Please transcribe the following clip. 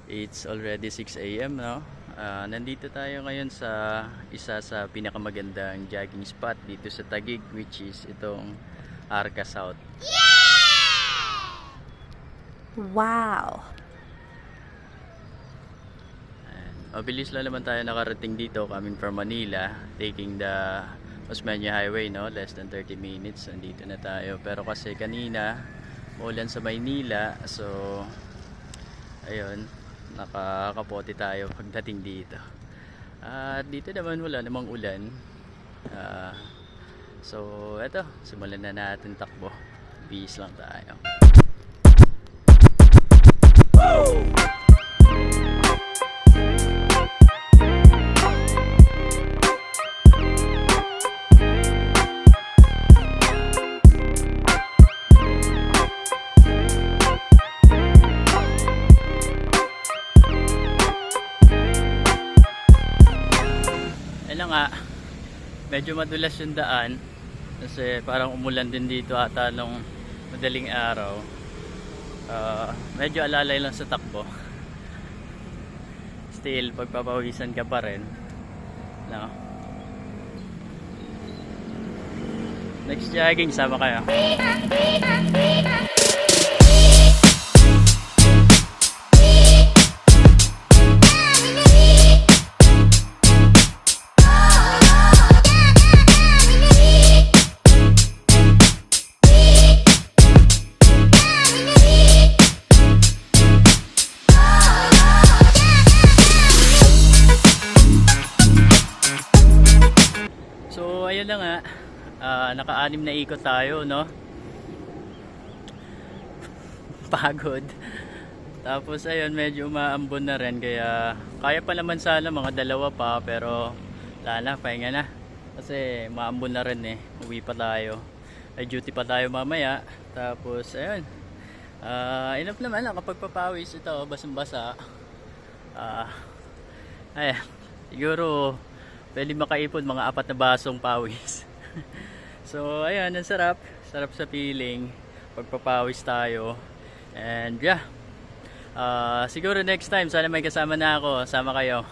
It's already 6 AM, no? Nandito tayo ngayon sa isa sa pinakamagandang jogging spot dito sa Taguig, which is itong Arca South. Wow! Mabilis lang naman tayo nakarating dito coming from Manila, taking the Osmeña Highway, no? Less than 30 minutes nandito na tayo. Pero kasi kanina maulan sa Maynila, so ayun, nakakapote tayo pagdating dito. At dito naman wala namang ulan. So eto, simulan na natin takbo. Peace lang tayo. Nga, medyo madulas yung daan kasi parang umulan din dito ata nung madaling araw. Medyo alalay lang sa takbo. Still pagpapawisan ka pa rin, no? Next jogging, sama kayo. So ayun na nga, naka-anim na ikot tayo, no? Pagod. Tapos ayun, medyo umaambon na rin, kaya kaya pa naman sana mga dalawa pa, pero wala na, pahinga na kasi maambon na rin eh. Uwi pa tayo, ay duty pa tayo mamaya. Tapos ayun, enough naman lang kapag papawis ito, basang basa. Ay, siguro pwede makaipon mga 4 na basong pawis. So ayan, ang sarap sa feeling pagpapawis tayo. And yeah, siguro next time sana may kasama na ako, sama kayo.